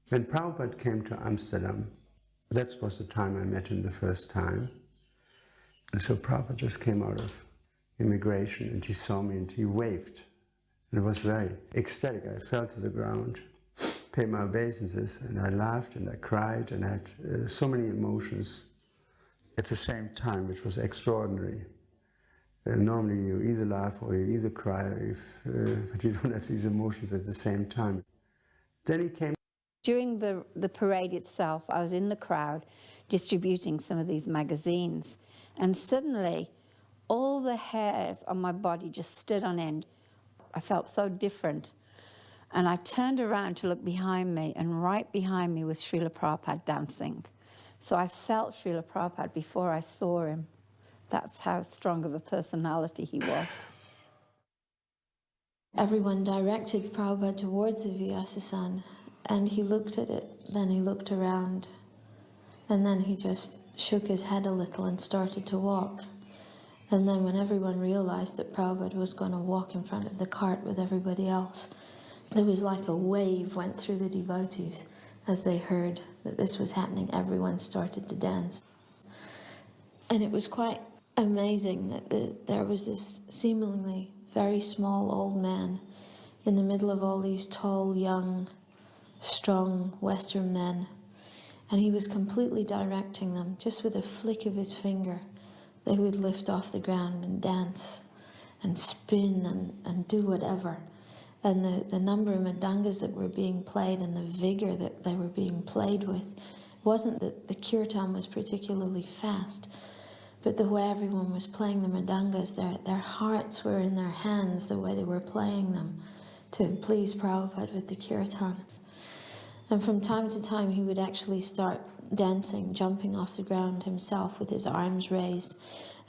When Prabhupada came to Amsterdam, that was the time I met him the first time. And so Prabhupada just came out of immigration and he saw me and he waved. And it was very ecstatic. I fell to the ground, paid my obeisances, and I laughed and I cried and I had so many emotions at the same time, which was extraordinary. Normally you either laugh or you either cry, but you don't have these emotions at the same time. Then he came. During the parade itself, I was in the crowd distributing some of these magazines, and suddenly all the hairs on my body just stood on end. I felt so different. And I turned around to look behind me, and right behind me was Srila Prabhupada dancing. So I felt Srila Prabhupada before I saw him. That's how strong of a personality he was. Everyone directed Prabhupada towards the Vyasasana, and he looked at it, then he looked around, and then he just shook his head a little and started to walk. And then when everyone realized that Prabhupada was going to walk in front of the cart with everybody else, there was like a wave went through the devotees as they heard that this was happening. Everyone started to dance. And it was quite amazing that there was this seemingly very small old man in the middle of all these tall, young, strong Western men, and he was completely directing them. Just with a flick of his finger, they would lift off the ground and dance and spin and do whatever. And the number of mridangas that were being played and the vigor that they were being played with, wasn't that the kirtan was particularly fast, but the way everyone was playing the mridangas, their hearts were in their hands, the way they were playing them to please Prabhupada with the kirtan. And from time to time he would actually start dancing, jumping off the ground himself with his arms raised.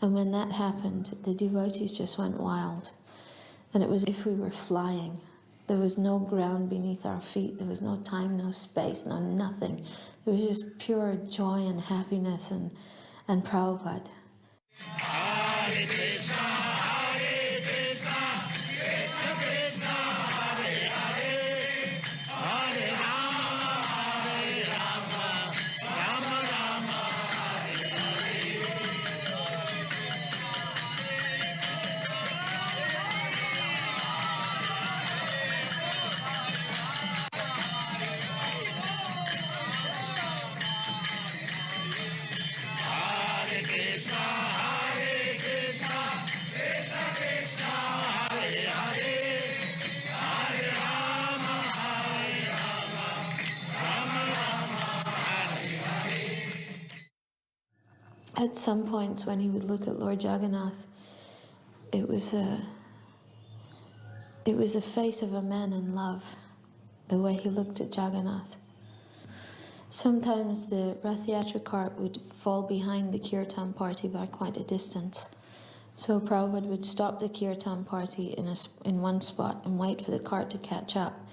And when that happened, the devotees just went wild. And it was as if we were flying. There was no ground beneath our feet. There was no time, no space, no nothing. There was just pure joy and happiness and Prabhupada. Hare Krishna, Hare Krishna, Krishna Krishna, Hare Hare, Hare Rama, Hare Rama, Rama Rama, Hare Hare. Hare Krishna, Hare Krishna, Krishna Krishna, Hare Hare, Hare Rama, Hare Rama, Rama Rama, Hare Hare. At some points when he would look at Lord Jaganath, it was the face of a man in love, the way he looked at Jaganath. Sometimes the Rathayatra cart would fall behind the kirtan party by quite a distance. So Prabhupada would stop the kirtan party in one spot and wait for the cart to catch up.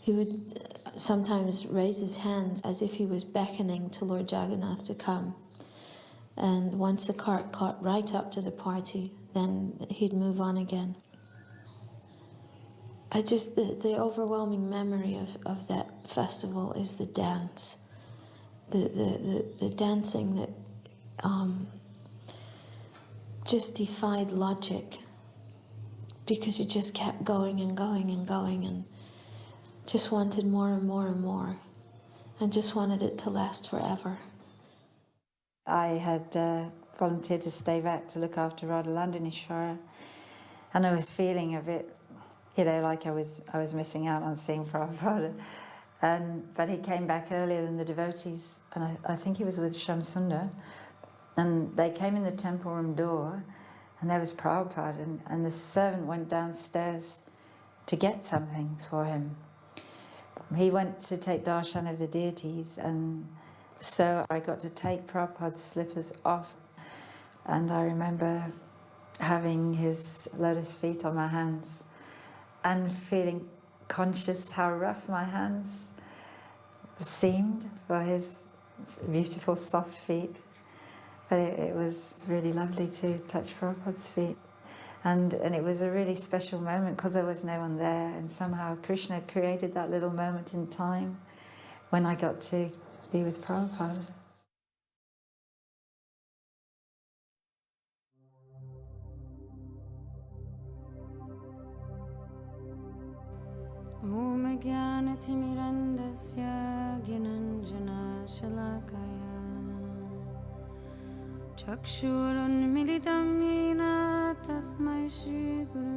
He would sometimes raise his hands as if he was beckoning to Lord Jaganath to come. And once the cart caught right up to the party, then he'd move on again. The overwhelming memory of that festival is the dance. The dancing that just defied logic, because you just kept going and going and going and just wanted more and more and more and just wanted it to last forever. I had volunteered to stay back to look after Radhalandinishvara, and I was feeling a bit, like I was missing out on seeing Prabhupada. But he came back earlier than the devotees, and I think he was with Shamsundar, and they came in the temple room door, and there was Prabhupada, and the servant went downstairs to get something for him. He went to take darshan of the deities, and so I got to take Prabhupada's slippers off, and I remember having his lotus feet on my hands and feeling conscious how rough my hands seemed for his beautiful soft feet. But it was really lovely to touch Prabhupada's feet. And it was a really special moment because there was no one there, and somehow Krishna had created that little moment in time when I got to be with Prabhupada. Om Jnanatimirandasya Gyananjana Shalakaya Chakshurunmilitam Yena Tasmai Shri Guru